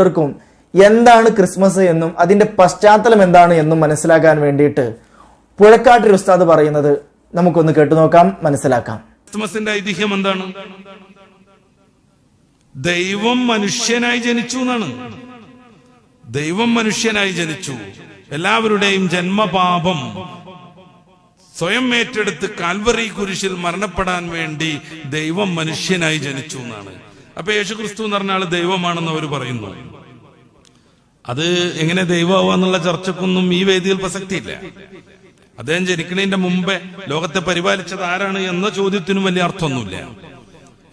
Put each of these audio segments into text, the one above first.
ർക്കും എന്താണ് ക്രിസ്മസ് എന്നും അതിന്റെ പശ്ചാത്തലം എന്താണ് എന്നും മനസ്സിലാക്കാൻ വേണ്ടിയിട്ട് പുഴക്കാട്ടിൽ ഉസ്താദ് പറയുന്നത് നമുക്കൊന്ന് കേട്ടുനോക്കാം, മനസ്സിലാക്കാം. ക്രിസ്മസിന്റെ ഐതിഹ്യം എന്താണ്? ദൈവം മനുഷ്യനായി ജനിച്ചു എന്നാണ്. ദൈവം മനുഷ്യനായി ജനിച്ചു. എല്ലാവരുടെയും ജന്മപാപം സ്വയം ഏറ്റെടുത്ത് കാൽവറി കുരിശിൽ മരണപ്പെടാൻ വേണ്ടി ദൈവം മനുഷ്യനായി ജനിച്ചു എന്നാണ്. അപ്പൊ യേശുക്രിസ്തു എന്ന് പറഞ്ഞ ആള് ദൈവമാണെന്ന് അവർ പറയുന്നു. അത് എങ്ങനെ ദൈവമാവാന്നുള്ള ചർച്ചക്കൊന്നും ഈ വേദിയിൽ പ്രസക്തിയില്ല. അദ്ദേഹം ജനിക്കുന്നതിന്റെ മുമ്പേ ലോകത്തെ പരിപാലിച്ചത് ആരാണ് എന്ന ചോദ്യത്തിനും വലിയ അർത്ഥമൊന്നുമില്ല.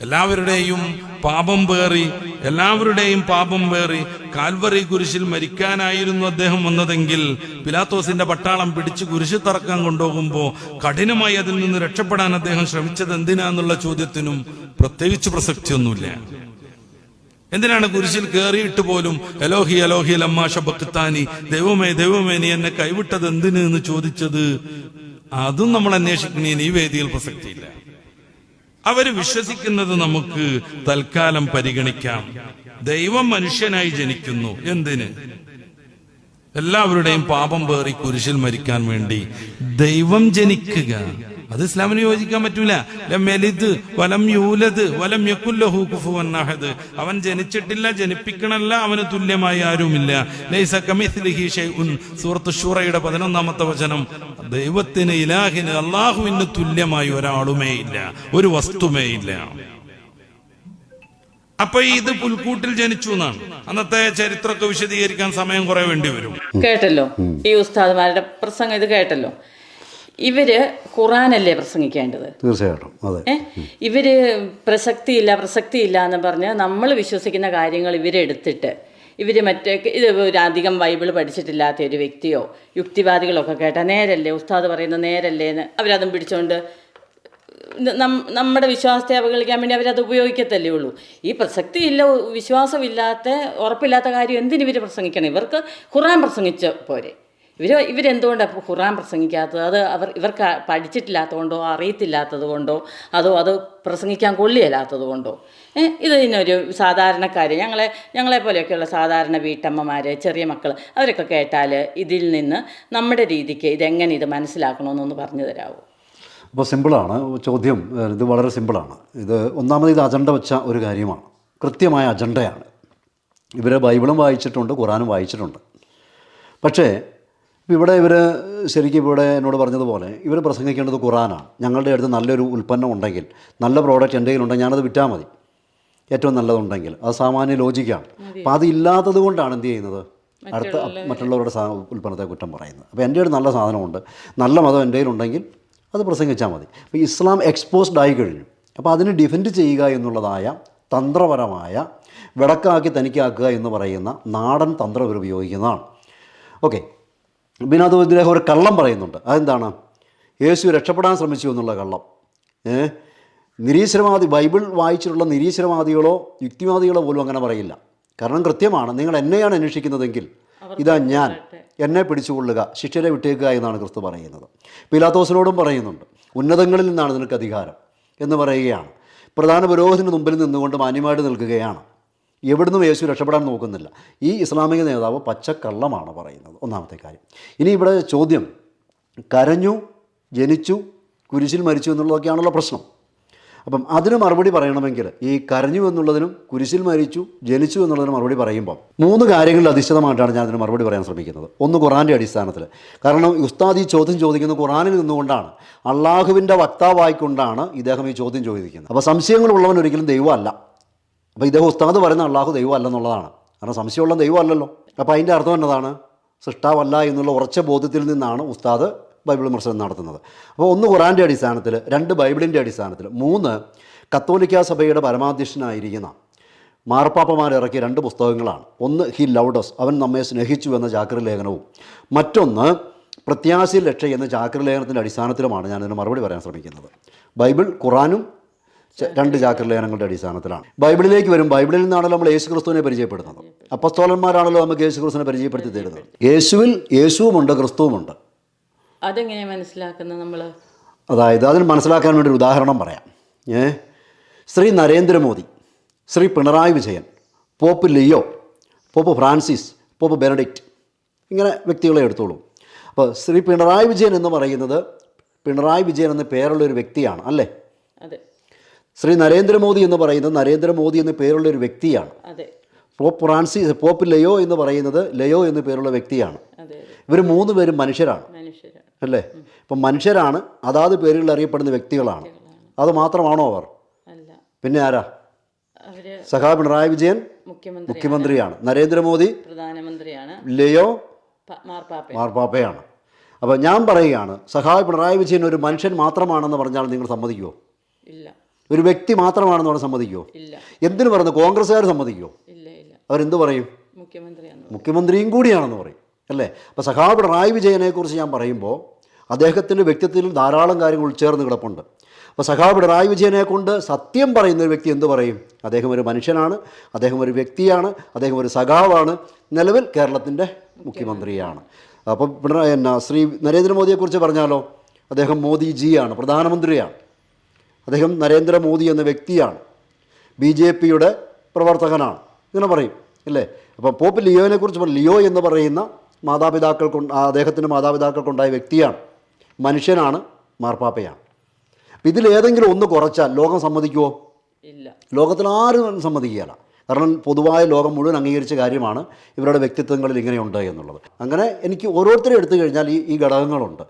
എല്ലാവരുടെയും പാപം പേറി കാൽവറി കുരിശിൽ മരിക്കാനായിരുന്നു അദ്ദേഹം വന്നതെങ്കിൽ പിലാത്തോസിന്റെ പട്ടാളം പിടിച്ച് കുരിശ് തറക്കാൻ കൊണ്ടുപോകുമ്പോ കഠിനമായി അതിൽ നിന്ന് രക്ഷപ്പെടാൻ അദ്ദേഹം ശ്രമിച്ചത് എന്തിനാന്നുള്ള ചോദ്യത്തിനും പ്രത്യേകിച്ച് പ്രസക്തിയൊന്നുമില്ല. എന്തിനാണ് കുരിശിൽ കയറിയിട്ട് പോലും എലോഹി എലോഹി ലമ്മാ ശബക്താനി, ദൈവമേ ദൈവമേ നീ എന്നെ കൈവിട്ടത് എന്തിന് എന്ന് ചോദിച്ചത്? അതും നമ്മൾ അന്വേഷിക്കുന്നതിന് ഈ വേദിയിൽ പ്രസക്തിയില്ല. അവര് വിശ്വസിക്കുന്നത് നമുക്ക് തൽക്കാലം പരിഗണിക്കാം. ദൈവം മനുഷ്യനായി ജനിക്കുന്നു. എന്തിന്? എല്ലാവരുടെയും പാപം പേറി കുരിശിൽ മരിക്കാൻ വേണ്ടി ദൈവം ജനിക്കുക, അത് ഇസ്ലാമിന് യോജിക്കാൻ പറ്റൂല. ലം യലിദ് വലം യൂലദ് വലം യകുൽ ലഹു കുഫുവൻ അഹദ്. അവൻ ജനിച്ചിട്ടില്ല, ജനിപ്പിക്കണല്ല, അവന് തുല്യമായി ആരുമില്ല. ലൈസ കമിസ്ലിഹി ഷൈഉൻ, സൂറത്ത് ശൂറയുടെ 11-ാമത്തെ വചനം. ദൈവത്തിന്, ഇലാഹിന്, അള്ളാഹുവിന് തുല്യമായി ഒരാളുമേ ഇല്ല, ഒരു വസ്തുമേ ഇല്ല. അപ്പൊ ഇത് പുൽക്കൂട്ടിൽ ജനിച്ചു എന്നാണ്. അന്നത്തെ ചരിത്രമൊക്കെ വിശദീകരിക്കാൻ സമയം കുറെ വേണ്ടി വരും. കേട്ടല്ലോ ഈ ഉസ്താദ്മാരുടെ പ്രസംഗം, ഇത് കേട്ടല്ലോ. ഇവര് ഖുറാനല്ലേ പ്രസംഗിക്കേണ്ടത്? തീർച്ചയായിട്ടും അതെ. ഇവര് പ്രസക്തിയില്ല എന്ന് പറഞ്ഞ് നമ്മൾ വിശ്വസിക്കുന്ന കാര്യങ്ങൾ ഇവരെടുത്തിട്ട് ഇത് അധികം ബൈബിൾ പഠിച്ചിട്ടില്ലാത്ത ഒരു വ്യക്തിയോ യുക്തിവാദികളൊക്കെ കേട്ടാൽ നേരല്ലേ ഉസ്താദ് പറയുന്നത് നേരല്ലേ എന്ന് അവരതും പിടിച്ചുകൊണ്ട് നമ്മുടെ വിശ്വാസത്തെ അവഗണിക്കാൻ വേണ്ടി അവരത് ഉപയോഗിക്കത്തല്ലേ ഉള്ളൂ. ഈ പ്രസക്തിയില്ല, വിശ്വാസമില്ലാത്ത, ഉറപ്പില്ലാത്ത കാര്യം എന്തിനിവർ പ്രസംഗിക്കണം? ഇവർക്ക് ഖുറാൻ പ്രസംഗിച്ച പോരെ. ഇവരെന്തുകൊണ്ടാണ് ഖുറാൻ പ്രസംഗിക്കാത്തത്? അത് ഇവർക്ക് പഠിച്ചിട്ടില്ലാത്തതുകൊണ്ടോ അറിയത്തില്ലാത്തത് കൊണ്ടോ അതോ അത് പ്രസംഗിക്കാൻ കൊള്ളിയല്ലാത്തത് കൊണ്ടോ? ഇതിനൊരു സാധാരണക്കാർ, ഞങ്ങളെ പോലെയൊക്കെയുള്ള സാധാരണ വീട്ടമ്മമാർ, ചെറിയ മക്കൾ, അവരൊക്കെ കേട്ടാൽ ഇതിൽ നിന്ന് നമ്മുടെ രീതിക്ക് ഇതെങ്ങനെ ഇത് മനസ്സിലാക്കണമെന്നൊന്ന് പറഞ്ഞു തരാമോ? അപ്പോൾ സിമ്പിളാണ് ചോദ്യം. ഇത് വളരെ സിമ്പിളാണ്. ഒന്നാമത് ഇത് അജണ്ട വെച്ച ഒരു കാര്യമാണ്, കൃത്യമായ അജണ്ടയാണ്. ഇവർ ബൈബിളും വായിച്ചിട്ടുണ്ട്, ഖുറാനും വായിച്ചിട്ടുണ്ട്. പക്ഷേ ഇവർ ശരിക്കും ഇവിടെ എന്നോട് പറഞ്ഞതുപോലെ ഇവർ പ്രസംഗിക്കേണ്ടത് ഖുറാനാണ്. ഞങ്ങളുടെ അടുത്ത് നല്ലൊരു ഉൽപ്പന്നം ഉണ്ടെങ്കിൽ, നല്ല പ്രോഡക്റ്റ് എൻ്റെ കയ്യിലുണ്ടെങ്കിൽ ഞാനത് വിറ്റാൽ മതി, ഏറ്റവും നല്ലതുണ്ടെങ്കിൽ. അത് സാമാന്യ ലോജിക്കാണ്. അപ്പോൾ അതില്ലാത്തത് കൊണ്ടാണ് എന്ത് ചെയ്യുന്നത്, അടുത്ത മറ്റുള്ളവരുടെ ഉൽപ്പന്നത്തെ കുറ്റം പറയുന്നത്. അപ്പോൾ എൻ്റെ ഒരു നല്ല സാധനമുണ്ട്, നല്ല മതം എൻ്റെ കയ്യിലുണ്ടെങ്കിൽ അത് പ്രസംഗിച്ചാൽ മതി. അപ്പോൾ ഇസ്ലാം എക്സ്പോസ്ഡ് ആയി കഴിഞ്ഞു. അപ്പോൾ അതിന് ഡിഫെൻഡ് ചെയ്യുക എന്നുള്ളതായ തന്ത്രപരമായ വിടക്കാക്കി തനിക്കാക്കുക എന്ന് പറയുന്ന നാടൻ തന്ത്രം ഇവർ ഉപയോഗിക്കുന്നതാണ്. ഓക്കെ, പിന്നെ അത് ഇതിലെ ഒരു കള്ളം പറയുന്നുണ്ട്. അതെന്താണ്? യേശു രക്ഷപ്പെടാൻ ശ്രമിച്ചു എന്നുള്ള കള്ളം. നിരീശ്വരവാദി, ബൈബിൾ വായിച്ചിട്ടുള്ള നിരീശ്വരവാദികളോ യുക്തിവാദികളോ പോലും അങ്ങനെ പറയില്ല. കാരണം കൃത്യമാണ്, നിങ്ങൾ എന്നെയാണ് അന്വേഷിക്കുന്നതെങ്കിൽ ഇതാ ഞാൻ, എന്നെ പിടിച്ചുകൊള്ളുക, ശിഷ്യരെ വിട്ടേക്കുക എന്നാണ് ക്രിസ്തു പറയുന്നത്. പിലാത്തോസിനോടും പറയുന്നുണ്ട്, ഉന്നതങ്ങളിൽ നിന്നാണ് നിനക്ക് അധികാരം എന്ന് പറയുകയാണ്. പ്രധാന പുരോഹിതന് മുമ്പിൽ നിന്നുകൊണ്ട് മാന്യമായിട്ട് നിൽക്കുകയാണ്. എവിടുന്നും യേശു രക്ഷപ്പെടാൻ നോക്കുന്നില്ല. ഈ ഇസ്ലാമിക നേതാവ് പച്ചക്കള്ളമാണ് പറയുന്നത്, ഒന്നാമത്തെ കാര്യം. ഇനി ഇവിടെ ചോദ്യം, കരഞ്ഞു, ജനിച്ചു, കുരിശിൽ മരിച്ചു എന്നുള്ളതൊക്കെയാണല്ലോ പ്രശ്നം. അപ്പം അതിന് മറുപടി പറയണമെങ്കിൽ ഈ കരഞ്ഞു എന്നുള്ളതിനും കുരിശിൽ മരിച്ചു, ജനിച്ചു എന്നുള്ളതിനും മറുപടി പറയുമ്പം 3 കാര്യങ്ങളിൽ അധിഷ്ഠിതമായിട്ടാണ് ഞാൻ അതിന് മറുപടി പറയാൻ ശ്രമിക്കുന്നത്. ഒന്ന്, ഖുറാൻ്റെ അടിസ്ഥാനത്തിൽ. കാരണം ഉസ്താദ് ഈ ചോദ്യം ചോദിക്കുന്നത് ഖുറാനിൽ നിന്നുകൊണ്ടാണ്, അള്ളാഹുവിൻ്റെ വക്താവായിക്കൊണ്ടാണ് ഇദ്ദേഹം ഈ ചോദ്യം ചോദിക്കുന്നത്. അപ്പോൾ സംശയങ്ങളുള്ളവൻ ഒരിക്കലും ദൈവമല്ല. അപ്പോൾ ഇദ്ദേഹം ഉസ്താദ് പറയുന്ന അള്ളാഹു ദൈവം അല്ലെന്നുള്ളതാണ്. കാരണം സംശയമുള്ള ദൈവം അല്ലല്ലോ. അപ്പോൾ അതിൻ്റെ അർത്ഥം എന്നതാണ്, സൃഷ്ടാവല്ല എന്നുള്ള ഉറച്ച ബോധ്യത്തിൽ നിന്നാണ് ഉസ്താദ് ബൈബിൾ വിമർശനം നടത്തുന്നത്. അപ്പോൾ 1 ഖുറാൻ്റെ അടിസ്ഥാനത്തിൽ, 2 ബൈബിളിൻ്റെ അടിസ്ഥാനത്തിൽ, 3 കത്തോലിക്ക സഭയുടെ പരമാധ്യക്ഷനായിരിക്കുന്ന മാർപ്പാപ്പമാരിറക്കിയ 2 പുസ്തകങ്ങളാണ്. ഒന്ന് ഹി ലൗഡസ്, അവൻ നമ്മെ സ്നേഹിച്ചു എന്ന ചാക്രി ലേഖനവും, മറ്റൊന്ന് പ്രത്യാശയിൽ രക്ഷ എന്ന ചാക്രി ലേഖനത്തിൻ്റെ അടിസ്ഥാനത്തിലുമാണ് ഞാനതിന് മറുപടി പറയാൻ ശ്രമിക്കുന്നത്. ബൈബിൾ, ഖുറാനും 2 ചാക്രി ലേഖനങ്ങളുടെ അടിസ്ഥാനത്തിലാണ്. ബൈബിളിലേക്ക് വരും. ബൈബിളിൽ നിന്നാണല്ലോ നമ്മൾ യേശു ക്രിസ്തുവിനെ പരിചയപ്പെടുന്നത്. അപ്പസ്തോലന്മാരാണല്ലോ നമുക്ക് യേശു ക്രിസ്തുവിനെ പരിചയപ്പെടുത്തി തരുന്നത്. യേശുവിൽ യേശുവുമുണ്ട്, ക്രിസ്തുവുമുണ്ട്. അതെങ്ങനെ മനസ്സിലാക്കുന്നത് നമ്മൾ? അതായത് അതിന് മനസ്സിലാക്കാൻ വേണ്ടി ഒരു ഉദാഹരണം പറയാം. Shri Narendra Modi, Shri Pinarayi Vijayan, pope Leo, pope Francis, pope Benedict, ഇങ്ങനെ വ്യക്തികളെ എടുത്തോളൂ. അപ്പോൾ ശ്രീ പിണറായി വിജയൻ എന്ന് പറയുന്നത് പിണറായി വിജയൻ എന്ന പേരുള്ള ഒരു വ്യക്തിയാണ് അല്ലേ? അതെ. ശ്രീ നരേന്ദ്രമോദി എന്ന് പറയുന്നത് നരേന്ദ്രമോദി എന്ന പേരുള്ള ഒരു വ്യക്തിയാണ്. അതെ. പോപ്പ് ഫ്രാൻസിസ്, പോപ്പ് ലെയോ എന്ന് പറയുന്നത് ലെയോ എന്ന പേരുള്ള വ്യക്തിയാണ്. അതെ. ഇവർ 3 പേരും മനുഷ്യരാണ് അല്ലേ? ഇപ്പം മനുഷ്യരാണ്, അതാത് പേരുകളിൽ അറിയപ്പെടുന്ന വ്യക്തികളാണ്. അത് മാത്രമാണോ അവർ? അല്ല. പിന്നെ ആരാ? അവര് സഖാ പിണറായി വിജയൻ മുഖ്യമന്ത്രിയാണ്, നരേന്ദ്രമോദി പ്രധാനമന്ത്രിയാണ്, ലെയോ മാർപ്പാപ്പ മാർപ്പാപ്പയാണ്. അപ്പോൾ ഞാൻ പറയുകയാണ്, സഖാ പിണറായി വിജയൻ ഒരു മനുഷ്യൻ മാത്രമാണെന്ന് പറഞ്ഞാൽ നിങ്ങൾ സമ്മതിക്കുമോ? ഇല്ല. ഒരു വ്യക്തി മാത്രമാണെന്ന് പറഞ്ഞാൽ സമ്മതിക്കുമോ? ഇല്ല. എന്തിനു പറയുന്നത്? കോൺഗ്രസ്സുകാർ സമ്മതിക്കുമോ? ഇല്ല. ഇല്ല. അവരെന്ത് പറയും? മുഖ്യമന്ത്രിയാണ്, മുഖ്യമന്ത്രിയും കൂടിയാണെന്ന് പറയും അല്ലേ? അപ്പോൾ സഖാ പിണറായി വിജയനെക്കുറിച്ച് ഞാൻ പറയുമ്പോൾ അദ്ദേഹത്തിൻ്റെ വ്യക്തിത്വത്തിൽ ധാരാളം കാര്യങ്ങൾ ഉൾച്ചേർന്ന് കിടപ്പുണ്ട്. അപ്പോൾ സഖാ പിണറായി വിജയനെ കൊണ്ട് സത്യം പറയുന്ന ഒരു വ്യക്തി എന്ത് പറയും? അദ്ദേഹം ഒരു മനുഷ്യനാണ്, അദ്ദേഹം ഒരു വ്യക്തിയാണ്, അദ്ദേഹം ഒരു സഖാവാണ്, നിലവിൽ കേരളത്തിൻ്റെ മുഖ്യമന്ത്രിയാണ്. അപ്പം ശ്രീ നരേന്ദ്രമോദിയെക്കുറിച്ച് പറഞ്ഞാലോ, അദ്ദേഹം മോദിജിയാണ്, പ്രധാനമന്ത്രിയാണ്, അദ്ദേഹം നരേന്ദ്രമോദി എന്ന വ്യക്തിയാണ്, BJPയുടെ പ്രവർത്തകനാണ്, ഇങ്ങനെ പറയും അല്ലേ? അപ്പം പോപ്പ് ലിയോനെക്കുറിച്ച് ലിയോ എന്ന് പറയുന്ന അദ്ദേഹത്തിൻ്റെ മാതാപിതാക്കൾക്കുണ്ടായ വ്യക്തിയാണ്, മനുഷ്യനാണ്, മാർപ്പാപ്പയാണ്. അപ്പം ഇതിലേതെങ്കിലും ഒന്ന് കുറച്ചാൽ ലോകം സമ്മതിക്കുമോ? ഇല്ല. ലോകത്തിൽ ആരും സമ്മതിക്കുകയില്ല. കാരണം പൊതുവായ ലോകം മുഴുവൻ അംഗീകരിച്ച കാര്യമാണ് ഇവരുടെ വ്യക്തിത്വങ്ങളിൽ ഇങ്ങനെയുണ്ട് എന്നുള്ളത്. അങ്ങനെ എനിക്ക് ഓരോരുത്തരും എടുത്തു കഴിഞ്ഞാൽ ഈ ഘടകങ്ങളുണ്ട്.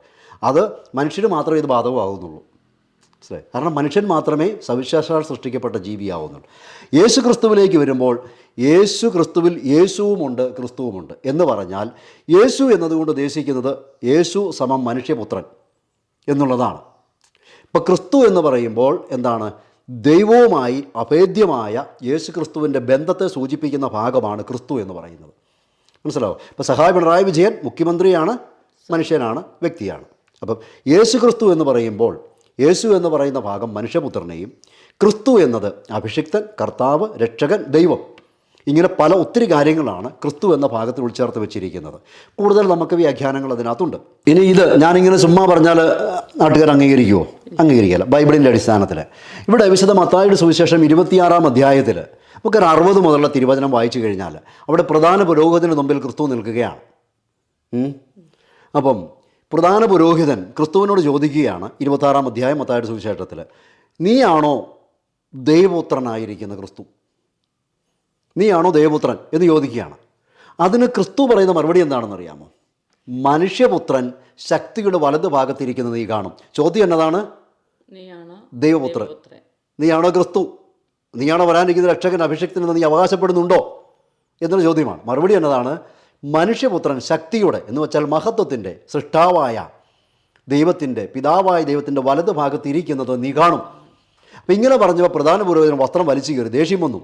അത് മനുഷ്യന് മാത്രമേ ഇത് ബാധകമാകുന്നുള്ളൂ. മനസ്സിലായി? കാരണം മനുഷ്യൻ മാത്രമേ സവിശേഷാൽ സൃഷ്ടിക്കപ്പെട്ട ജീവിയാവുന്നുള്ളൂ. യേശു ക്രിസ്തുവിലേക്ക് വരുമ്പോൾ യേശു ക്രിസ്തുവിൽ യേശുവുമുണ്ട് ക്രിസ്തുവുമുണ്ട് എന്ന് പറഞ്ഞാൽ യേശു എന്നതുകൊണ്ട് ഉദ്ദേശിക്കുന്നത് യേശു സമം മനുഷ്യപുത്രൻ എന്നുള്ളതാണ്. ഇപ്പോൾ ക്രിസ്തു എന്ന് പറയുമ്പോൾ എന്താണ്? ദൈവവുമായി അഭേദ്യമായ യേശു ക്രിസ്തുവിൻ്റെ ബന്ധത്തെ സൂചിപ്പിക്കുന്ന ഭാഗമാണ് ക്രിസ്തു എന്ന് പറയുന്നത്. മനസ്സിലാവും? ഇപ്പോൾ സഖാ പിണറായി വിജയൻ മുഖ്യമന്ത്രിയാണ്, മനുഷ്യനാണ്, വ്യക്തിയാണ്. അപ്പം യേശു ക്രിസ്തു എന്ന് പറയുമ്പോൾ യേശു എന്ന് പറയുന്ന ഭാഗം മനുഷ്യപുത്രനെയും, ക്രിസ്തു എന്നത് അഭിഷിക്തൻ, കർത്താവ്, രക്ഷകൻ, ദൈവം, ഇങ്ങനെ ഒത്തിരി കാര്യങ്ങളാണ് ക്രിസ്തു എന്ന ഭാഗത്തിൽ ഉൾച്ചേർത്ത് വെച്ചിരിക്കുന്നത്. കൂടുതൽ നമുക്ക് വ്യാഖ്യാനങ്ങൾ അതിനകത്തുണ്ട്. ഇനി ഇത് ഞാനിങ്ങനെ ചുമ്മാ പറഞ്ഞാൽ നാട്ടുകാർ അംഗീകരിക്കുമോ? അംഗീകരിക്കില്ല. ബൈബിളിൻ്റെ അടിസ്ഥാനത്തിൽ ഇവിടെ വിശുദ്ധ മത്തായിയുടെ സുവിശേഷം 26-ാം അധ്യായത്തിൽ നമുക്കൊരു 60 മുതലുള്ള തിരുവചനം വായിച്ചു കഴിഞ്ഞാൽ അവിടെ പ്രധാന പുരോഹിതന് മുമ്പിൽ ക്രിസ്തു നിൽക്കുകയാണ്. അപ്പം പ്രധാന പുരോഹിതൻ ക്രിസ്തുവിനോട് ചോദിക്കുകയാണ്, 26-ാം അധ്യായം മത്തായിയുടെ സുവിശേഷത്തിൽ, നീയാണോ ദൈവപുത്രനായിരിക്കുന്ന ക്രിസ്തു? നീയാണോ ദൈവപുത്രൻ എന്ന് ചോദിക്കുകയാണ്. അതിന് ക്രിസ്തു പറയുന്ന മറുപടി എന്താണെന്ന് അറിയാമോ? മനുഷ്യപുത്രൻ ശക്തിയുടെ വലത് ഭാഗത്തിരിക്കുന്നത് നീ കാണും. ചോദ്യം എന്നതാണ്? ദൈവപുത്രൻ, നീയാണോ ക്രിസ്തു? നീയാണോ വരാനിരിക്കുന്ന രക്ഷകൻ, അഭിഷേകത്തിൻ എന്ന് നീ അവകാശപ്പെടുന്നുണ്ടോ എന്നൊരു ചോദ്യമാണ്. മറുപടി എന്നതാണ്? മനുഷ്യപുത്രൻ ശക്തിയുടെ എന്ന് വെച്ചാൽ മഹത്വത്തിൻ്റെ, സൃഷ്ടാവായ ദൈവത്തിൻ്റെ, പിതാവായ ദൈവത്തിൻ്റെ വലത് ഭാഗത്തിരിക്കുന്നത് നീ കാണും. അപ്പം ഇങ്ങനെ പറഞ്ഞപ്പോൾ പ്രധാന പുരോഹിതൻ വസ്ത്രം വലിച്ചു കയറി, ദേഷ്യം വന്നു.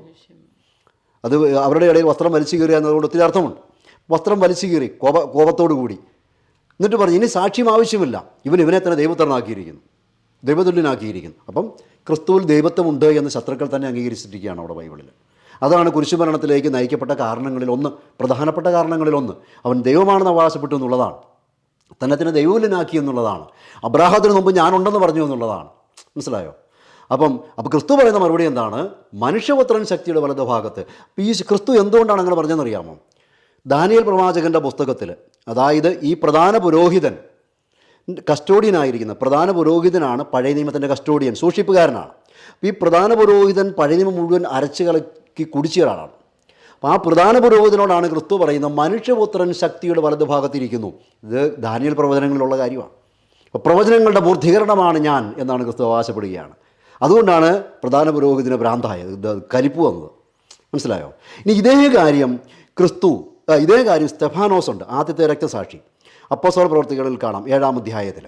അത് അവരുടെ ഇടയിൽ വസ്ത്രം വലിച്ചു കയറുക എന്നതുകൊണ്ട് ഒത്തിരി അർത്ഥമുണ്ട്. വസ്ത്രം വലിച്ചു കയറി കോപത്തോടു കൂടി എന്നിട്ട് പറഞ്ഞു, ഇനി സാക്ഷ്യം ആവശ്യമില്ല, ഇവനെ തന്നെ ദൈവപുത്രനാക്കിയിരിക്കുന്നു, ദൈവതുല്യനാക്കിയിരിക്കുന്നു. അപ്പം ക്രിസ്തുവിൽ ദൈവത്വമുണ്ട് എന്ന് ശത്രുക്കൾ തന്നെ അംഗീകരിച്ചിരിക്കുകയാണ് അവിടെ ബൈബിളിൽ. അതാണ് കുരിശുമരണത്തിലേക്ക് നയിക്കപ്പെട്ട കാരണങ്ങളിലൊന്ന്, പ്രധാനപ്പെട്ട കാരണങ്ങളിലൊന്ന്. അവൻ ദൈവമാണെന്ന് അവകാശപ്പെട്ടു എന്നുള്ളതാണ്, തന്നെ ദൈവതുല്യനാക്കി എന്നുള്ളതാണ്, അബ്രാഹത്തിന് മുമ്പ് ഞാനുണ്ടെന്ന് പറഞ്ഞു എന്നുള്ളതാണ്. മനസ്സിലായോ? അപ്പം ക്രിസ്തു പറയുന്ന മറുപടി എന്താണ്? മനുഷ്യപുത്രൻ ശക്തിയുടെ വലതുഭാഗത്ത്. ഈ ക്രിസ്തു എന്തുകൊണ്ടാണ് അങ്ങനെ പറഞ്ഞതെന്നറിയാമോ? ദാനിയേൽ പ്രവാചകൻ്റെ പുസ്തകത്തിൽ, അതായത് ഈ പ്രധാന പുരോഹിതൻ കസ്റ്റോഡിയനായിരിക്കുന്ന പ്രധാന പുരോഹിതനാണ് പഴയ നിയമത്തിൻ്റെ കസ്റ്റോഡിയൻ, സൂക്ഷിപ്പുകാരനാണ്. ഈ പ്രധാന പുരോഹിതൻ പഴയ നിയമം മുഴുവൻ അരച്ച് കലക്കി കുടിച്ച ഒരാളാണ്. അപ്പോൾ ആ പ്രധാന പുരോഹിതനോടാണ് ക്രിസ്തു പറയുന്നത്, മനുഷ്യപുത്രൻ ശക്തിയുടെ വലതുഭാഗത്തിരിക്കുന്നു. ഇത് ദാനിയേൽ പ്രവചനങ്ങളിലുള്ള കാര്യമാണ്. അപ്പോൾ പ്രവചനങ്ങളുടെ പൂർത്തീകരണമാണ് ഞാൻ എന്നാണ് ക്രിസ്തു അവകാശപ്പെടുകയാണ്. അതുകൊണ്ടാണ് പ്രധാന പുരോഹിതന് ഭ്രാന്തായത്, കലിപ്പ് വന്നത്. മനസ്സിലായോ? ഇനി ഇതേ കാര്യം സ്തെഫാനോസ് ഉണ്ട്, ആദ്യത്തെ രക്തസാക്ഷി. അപ്പോസ്തല പ്രവർത്തികളിൽ കാണാം 7-ാം അധ്യായത്തിൽ.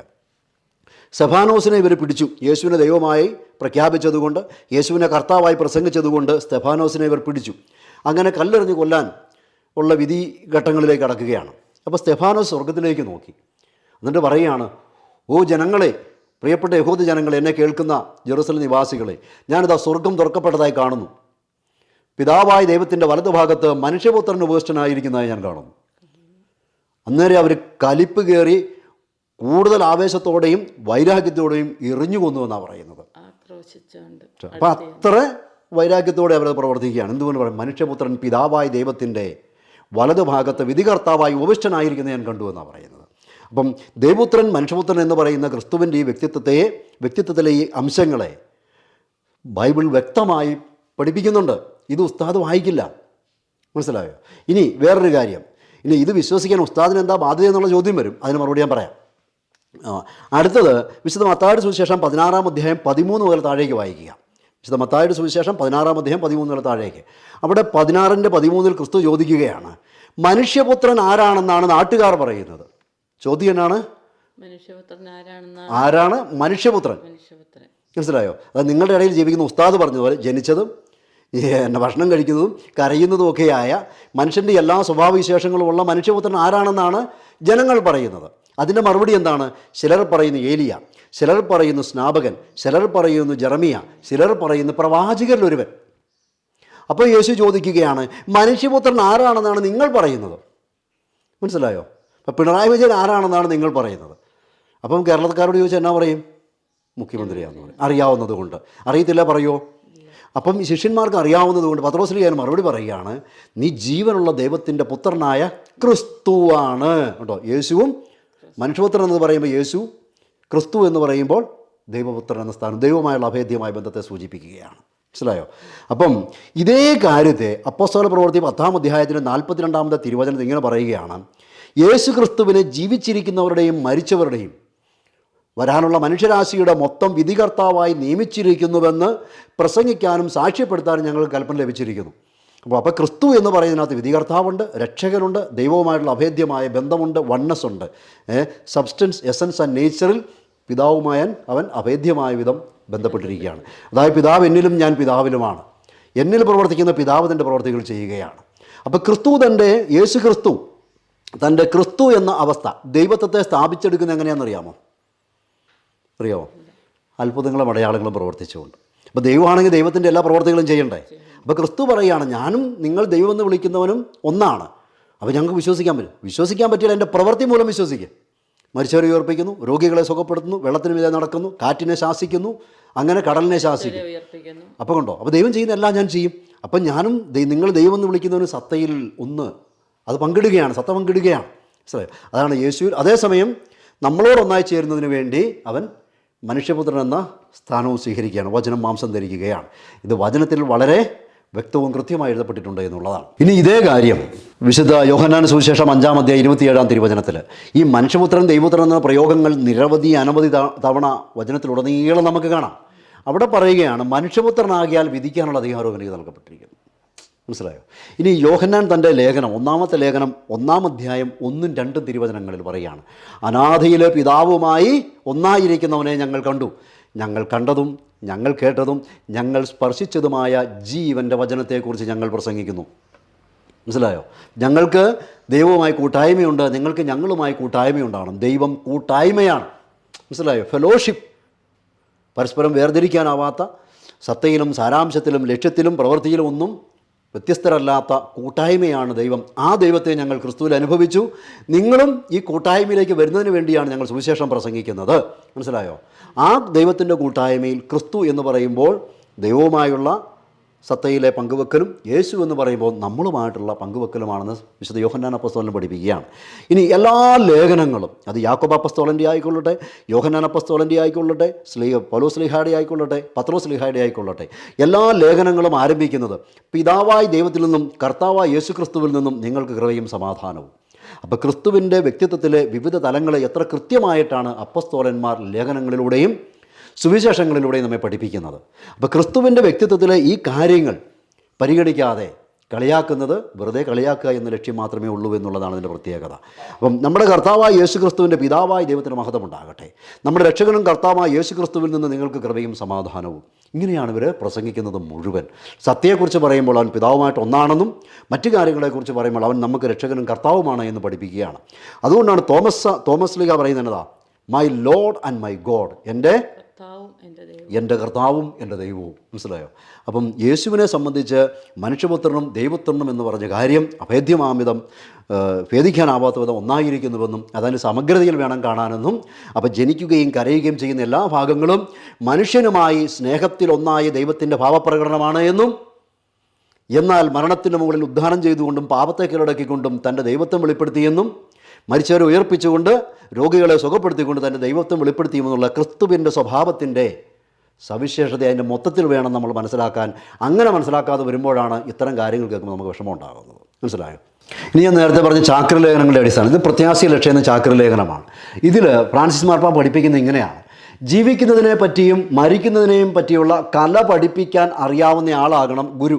സ്തെഫാനോസിനെ ഇവർ പിടിച്ചു. യേശുവിനെ ദൈവമായി പ്രഖ്യാപിച്ചതുകൊണ്ട്, യേശുവിനെ കർത്താവായി പ്രസംഗിച്ചതുകൊണ്ട് സ്തെഫാനോസിനെ ഇവർ പിടിച്ചു. അങ്ങനെ കല്ലെറിഞ്ഞ് കൊല്ലാൻ ഉള്ള വിധി ഘട്ടങ്ങളിലേക്ക് കടക്കുകയാണ്. അപ്പോൾ സ്തെഫാനോസ് സ്വർഗത്തിലേക്ക് നോക്കി, എന്നിട്ട് പറയുകയാണ്, ഓ ജനങ്ങളെ, പ്രിയപ്പെട്ട യഹൂദ ജനങ്ങളെ, എന്നെ കേൾക്കുന്ന ജെറുസലേം നിവാസികളെ, ഞാനിതാ സ്വർഗം തുറക്കപ്പെട്ടതായി കാണുന്നു. പിതാവായ ദൈവത്തിൻ്റെ വലതുഭാഗത്ത് മനുഷ്യപുത്രൻ ഉപവിഷ്ടനായിരിക്കുന്നതായി ഞാൻ കാണുന്നു. അന്നേരം അവർ കലിപ്പ് കയറി കൂടുതൽ ആവേശത്തോടെയും വൈരാഗ്യത്തോടെയും എറിഞ്ഞു കൊന്നുവെന്നാണ് പറയുന്നത്. അപ്പം അത്ര വൈരാഗ്യത്തോടെ അവർ പ്രവർത്തിക്കുകയാണ്. എന്തുകൊണ്ട് പറയും? മനുഷ്യപുത്രൻ പിതാവായ ദൈവത്തിൻ്റെ വലതുഭാഗത്ത് വിധികർത്താവായി ഉപവിഷ്ടനായിരിക്കുന്നത് ഞാൻ കണ്ടു എന്നാണ് പറയുന്നത്. അപ്പം ദൈവപുത്രൻ മനുഷ്യപുത്രൻ എന്ന് പറയുന്ന ക്രിസ്തുവിൻ്റെ ഈ വ്യക്തിത്വത്തിലെ ഈ അംശങ്ങളെ ബൈബിൾ വ്യക്തമായി പഠിപ്പിക്കുന്നുണ്ട്. ഇത് ഉസ്താദ് വായിക്കില്ല, മനസ്സിലായോ? ഇനി വേറൊരു കാര്യം, ഇനി ഇത് വിശ്വസിക്കാൻ ഉസ്താദിന് എന്താ ബാധ്യത എന്നുള്ള ചോദ്യം വരും. അതിന് മറുപടി ഞാൻ പറയാം. അടുത്തത് വിശുദ്ധ മത്തായിയുടെ സുവിശേഷം 16-ാം അധ്യായം 13 മുതൽ താഴേക്ക് വായിക്കുക. വിശുദ്ധ മത്തായിയുടെ സുവിശേഷം 16-ാം അധ്യായം 13 മുതൽ താഴേക്ക്. അവിടെ 16-ന്റെ ക്രിസ്തു ചോദിക്കുകയാണ്, മനുഷ്യപുത്രൻ ആരാണെന്നാണ് നാട്ടുകാർ പറയുന്നത്. ചോദ്യം എന്നാണ്? ആരാണ് മനുഷ്യപുത്രൻ? മനസ്സിലായോ? അത് നിങ്ങളുടെ ഇടയിൽ ജീവിക്കുന്ന ഉസ്താദ് പറഞ്ഞതുപോലെ ജനിച്ചതും ഭക്ഷണം കഴിക്കുന്നതും കരയുന്നതും ഒക്കെയായ മനുഷ്യൻ്റെ എല്ലാ സ്വഭാവവിശേഷങ്ങളുമുള്ള മനുഷ്യപുത്രൻ ആരാണെന്നാണ് ജനങ്ങൾ പറയുന്നത്. അതിൻ്റെ മറുപടി എന്താണ്? ചിലർ പറയുന്നു ഏലിയ, ചിലർ പറയുന്നു സ്നാപകൻ, ചിലർ പറയുന്നു ജെറമിയ, ചിലർ പറയുന്നു പ്രവാചകരിൽ ഒരുവൻ. അപ്പോൾ യേശു ചോദിക്കുകയാണ്, മനുഷ്യപുത്രൻ ആരാണെന്നാണ് നിങ്ങൾ പറയുന്നത്? മനസ്സിലായോ? അപ്പം പിണറായി വിജയൻ ആരാണെന്നാണ് നിങ്ങൾ പറയുന്നത്? അപ്പം കേരളക്കാരോട് ചോദിച്ചാൽ എന്നാ പറയും? മുഖ്യമന്ത്രിയാണെന്ന് പറയും. അറിയാവുന്നത് കൊണ്ട്. അറിയത്തില്ല പറയുമോ? അപ്പം ഈ ശിഷ്യന്മാർക്ക് അറിയാവുന്നത് കൊണ്ട് പത്രോസ്ലീഹ മറുപടി പറയുകയാണ്, നീ ജീവനുള്ള ദൈവത്തിൻ്റെ പുത്രനായ ക്രിസ്തുവാണ്. കേട്ടോ, യേശുവും മനുഷ്യപുത്രൻ എന്ന് പറയുമ്പോൾ യേശു, ക്രിസ്തു എന്ന് പറയുമ്പോൾ ദൈവപുത്രൻ എന്ന സ്ഥാനം, ദൈവമായുള്ള അഭേദ്യമായ ബന്ധത്തെ സൂചിപ്പിക്കുകയാണ്. മനസ്സിലായോ? അപ്പം ഇതേ കാര്യത്തെ അപ്പോസ്തല പ്രവൃത്തി 10-ാം അധ്യായത്തിൻ്റെ 42-ാമത്തെ തിരുവചനത്തിൽ ഇങ്ങനെ പറയുകയാണ്, യേശു ക്രിസ്തുവിനെ ജീവിച്ചിരിക്കുന്നവരുടെയും മരിച്ചവരുടെയും വരാനുള്ള മനുഷ്യരാശിയുടെ മൊത്തം വിധികർത്താവായി നിയമിച്ചിരിക്കുന്നുവെന്ന് പ്രസംഗിക്കാനും സാക്ഷ്യപ്പെടുത്താനും ഞങ്ങൾക്ക് കൽപ്പന ലഭിച്ചിരിക്കുന്നു. അപ്പോൾ ക്രിസ്തു എന്ന് പറയുന്നതിനകത്ത് വിധികർത്താവുണ്ട്, രക്ഷകനുണ്ട്, ദൈവവുമായിട്ടുള്ള അഭേദ്യമായ ബന്ധമുണ്ട്, വണ്ണസ് ഉണ്ട്. സബ്സ്റ്റൻസ്, എസൻസ് ആൻഡ് നേച്ചറിൽ പിതാവുമായ അവൻ അഭേദ്യമായ വിധം ബന്ധപ്പെട്ടിരിക്കുകയാണ്. അതായത് പിതാവ് എന്നിലും ഞാൻ പിതാവിലുമാണ്, എന്നിൽ പ്രവർത്തിക്കുന്ന പിതാവ് തൻ്റെ പ്രവർത്തികൾ ചെയ്യുകയാണ്. അപ്പോൾ യേശു ക്രിസ്തു തൻ്റെ ക്രിസ്തു എന്ന അവസ്ഥ ദൈവത്വത്തെ സ്ഥാപിച്ചെടുക്കുന്നത് എങ്ങനെയാണെന്നറിയാമോ? അത്ഭുതങ്ങളും അടയാളങ്ങളും പ്രവർത്തിച്ചുകൊണ്ട്. അപ്പോൾ ദൈവമാണെങ്കിൽ ദൈവത്തിൻ്റെ എല്ലാ പ്രവർത്തികളും ചെയ്യണ്ടേ? അപ്പോൾ ക്രിസ്തു പറയുകയാണ്, ഞാനും നിങ്ങൾ ദൈവം എന്ന് വിളിക്കുന്നവനും ഒന്നാണ്. അപ്പോൾ ഞങ്ങൾക്ക് വിശ്വസിക്കാൻ പറ്റില്ല, എൻ്റെ പ്രവൃത്തി മൂലം വിശ്വസിക്കുക. മരിച്ചവരെ ഉയർപ്പിക്കുന്നു, രോഗികളെ സുഖപ്പെടുത്തുന്നു, വെള്ളത്തിന് മീതെ നടക്കുന്നു, കാറ്റിനെ ശാസിക്കുന്നു, അങ്ങനെ കടലിനെ ശാസിക്കുന്നു. അപ്പോൾ കണ്ടോ, അപ്പോൾ ദൈവം ചെയ്യുന്ന എല്ലാം ഞാൻ ചെയ്യും. അപ്പം ഞാനും നിങ്ങൾ ദൈവം എന്ന് വിളിക്കുന്നവനും സത്തയിൽ ഒന്ന് അത് പങ്കിടുകയാണ്, സത്ത പങ്കിടുകയാണ്. മനസ്സിലായോ? അതാണ് യേശുവിൽ. അതേസമയം നമ്മളോടൊന്നായി ചേരുന്നതിന് വേണ്ടി അവൻ മനുഷ്യപുത്രൻ എന്ന സ്ഥാനവും സ്വീകരിക്കുകയാണ്, വചനം മാംസം ധരിക്കുകയാണ്. ഇത് വചനത്തിൽ വളരെ വ്യക്തവും കൃത്യമായി എഴുതപ്പെട്ടിട്ടുണ്ട് എന്നുള്ളതാണ്. ഇനി ഇതേ കാര്യം വിശുദ്ധ യോഹന്നാൻ സുവിശേഷം 5-ാം അധ്യായം 27-ാം തിരുവചനത്തിൽ ഈ മനുഷ്യപുത്രൻ ദൈവപുത്രൻ എന്ന പ്രയോഗങ്ങൾ അനവധി തവണ വചനത്തിലുടനീളം നമുക്ക് കാണാം. അവിടെ പറയുകയാണ്, മനുഷ്യപുത്രനാകിയാൽ വിധിക്കാനുള്ള അധികാരവും എനിക്ക് നൽകപ്പെട്ടിരിക്കുന്നു. മനസ്സിലായോ? ഇനി യോഹന്നാൻ തൻ്റെ ലേഖനം 1-ാമത്തെ ലേഖനം 1-ാം അധ്യായം 1-2 തിരുവചനങ്ങളിൽ പറയുകയാണ്, അനാദിയിലെ പിതാവുമായി ഒന്നായിരിക്കുന്നവനെ ഞങ്ങൾ കണ്ടു, ഞങ്ങൾ കണ്ടതും ഞങ്ങൾ കേട്ടതും ഞങ്ങൾ സ്പർശിച്ചതുമായ ജീവൻ്റെ വചനത്തെക്കുറിച്ച് ഞങ്ങൾ പ്രസംഗിക്കുന്നു. മനസ്സിലായോ? ഞങ്ങൾക്ക് ദൈവവുമായി കൂട്ടായ്മയുണ്ട്, നിങ്ങൾക്ക് ഞങ്ങളുമായി കൂട്ടായ്മയുണ്ടാകണം. ദൈവം കൂട്ടായ്മയാണ്. മനസ്സിലായോ? ഫെലോഷിപ്പ്, പരസ്പരം വേർതിരിക്കാനാവാത്ത, സത്തയിലും സാരാംശത്തിലും ലക്ഷ്യത്തിലും പ്രവൃത്തിയിലും ഒന്നും വ്യത്യസ്തരല്ലാത്ത കൂട്ടായ്മയാണ് ദൈവം. ആ ദൈവത്തെ ഞങ്ങൾ ക്രിസ്തുവിൽ അനുഭവിച്ചു. നിങ്ങളും ഈ കൂട്ടായ്മയിലേക്ക് വരുന്നതിന് വേണ്ടിയാണ് ഞങ്ങൾ സുവിശേഷം പ്രസംഗിക്കുന്നത്. മനസ്സിലായോ? ആ ദൈവത്തിൻ്റെ കൂട്ടായ്മയിൽ ക്രിസ്തു എന്ന് പറയുമ്പോൾ ദൈവവുമായുള്ള സത്തയിലെ പങ്കുവെക്കലും, യേശു എന്ന് പറയുമ്പോൾ നമ്മളുമായിട്ടുള്ള പങ്കുവെക്കലുമാണെന്ന് വിശുദ്ധ യോഹന്നാൻ അപ്പസ്തോലൻ പഠിപ്പിക്കുകയാണ്. ഇനി എല്ലാ ലേഖനങ്ങളും, അത് യാക്കോബ് അപ്പസ്തോലൻ്റെ ആയിക്കൊള്ളട്ടെ, യോഹന്നാൻ അപ്പസ്തോലൻ്റെ ആയിക്കൊള്ളട്ടെ, പൗലോസ് ശ്ലീഹായുടെ ആയിക്കൊള്ളട്ടെ, പത്രോസ് ശ്ലീഹായുടെ ആയിക്കൊള്ളട്ടെ, എല്ലാ ലേഖനങ്ങളും ആരംഭിക്കുന്നത് പിതാവായ ദൈവത്തിൽ നിന്നും കർത്താവായ യേശു ക്രിസ്തുവിൽ നിന്നും നിങ്ങൾക്ക് കൃപയും സമാധാനവും. അപ്പോൾ ക്രിസ്തുവിൻ്റെ വ്യക്തിത്വത്തിലെ വിവിധ തലങ്ങളെ എത്ര കൃത്യമായിട്ടാണ് അപ്പസ്തോലന്മാർ ലേഖനങ്ങളിലൂടെയും സുവിശേഷങ്ങളിലൂടെയും നമ്മെ പഠിപ്പിക്കുന്നത്. അപ്പോൾ ക്രിസ്തുവിൻ്റെ വ്യക്തിത്വത്തിലെ ഈ കാര്യങ്ങൾ പരിഗണിക്കാതെ കളിയാക്കുന്നത് വെറുതെ കളിയാക്കുക എന്ന ലക്ഷ്യം മാത്രമേ ഉള്ളൂ എന്നുള്ളതാണ് അതിൻ്റെ പ്രത്യേകത. അപ്പം നമ്മുടെ കർത്താവായ യേശു ക്രിസ്തുവിൻ്റെ പിതാവായ ദൈവത്തിന് മഹത്വം ഉണ്ടാകട്ടെ, നമ്മുടെ രക്ഷകനും കർത്താവായ യേശു ക്രിസ്തുവിൽ നിന്ന് നിങ്ങൾക്ക് കൃപയും സമാധാനവും. ഇങ്ങനെയാണ് ഇവർ പ്രസംഗിക്കുന്നത് മുഴുവൻ. സത്യയെക്കുറിച്ച് പറയുമ്പോൾ അവൻ പിതാവുമായിട്ട് ഒന്നാണെന്നും മറ്റു കാര്യങ്ങളെക്കുറിച്ച് പറയുമ്പോൾ അവൻ നമുക്ക് രക്ഷകനും കർത്താവുമാണ് എന്ന് പഠിപ്പിക്കുകയാണ്. അതുകൊണ്ടാണ് തോമസ് ലീഗ പറയുന്നത് എന്നതാ, my Lord and my God, എൻ്റെ കർത്താവും എൻ്റെ ദൈവവും. മനസ്സിലായോ? അപ്പം യേശുവിനെ സംബന്ധിച്ച് മനുഷ്യപുത്രനും ദൈവപുത്രനും എന്ന് പറഞ്ഞ കാര്യം അഭേദ്യമാമിതം ഭേദിക്കാനാവാത്ത വിധം ഒന്നായിരിക്കുന്നുവെന്നും അതിന് സമഗ്രതയിൽ വേണം കാണാനെന്നും, അപ്പം ജനിക്കുകയും കരയുകയും ചെയ്യുന്ന എല്ലാ ഭാഗങ്ങളും മനുഷ്യനുമായി സ്നേഹത്തിൽ ഒന്നായ ദൈവത്തിൻ്റെ ഭാവപ്രകടനമാണ് എന്നും എന്നാൽ മരണത്തിന് മുകളിൽ ഉദ്ധാനം ചെയ്തുകൊണ്ടും പാപത്തെ കീഴടക്കിക്കൊണ്ടും തൻ്റെ ദൈവത്വം വെളിപ്പെടുത്തിയെന്നും മരിച്ചവരെ ഉയർപ്പിച്ചുകൊണ്ട് രോഗികളെ സുഖപ്പെടുത്തിക്കൊണ്ട് തൻ്റെ ദൈവത്വം വെളിപ്പെടുത്തിയെന്നുള്ള ക്രിസ്തുവിൻ്റെ സ്വഭാവത്തിൻ്റെ സവിശേഷത അതിൻ്റെ മൊത്തത്തിൽ വേണം നമ്മൾ മനസ്സിലാക്കാൻ. അങ്ങനെ മനസ്സിലാക്കാതെ വരുമ്പോഴാണ് ഇത്തരം കാര്യങ്ങൾ കേൾക്കുമ്പോൾ നമുക്ക് വിഷമം ഉണ്ടാകുന്നത്. മനസ്സിലായോ? ഇനി ഞാൻ നേരത്തെ പറഞ്ഞ ചാക്രലേഖനങ്ങളുടെ അടിസ്ഥാനം, ഇത് പ്രത്യാശ ലക്ഷ്യം എന്ന ചാക്രലേഖനമാണ്. ഇതിൽ ഫ്രാൻസിസ് മാർപ്പാപ്പ പഠിപ്പിക്കുന്നത് ഇങ്ങനെയാണ്: ജീവിക്കുന്നതിനെ പറ്റിയും മരിക്കുന്നതിനെയും പറ്റിയുള്ള കല പഠിപ്പിക്കാൻ അറിയാവുന്ന ആളാകണം ഗുരു.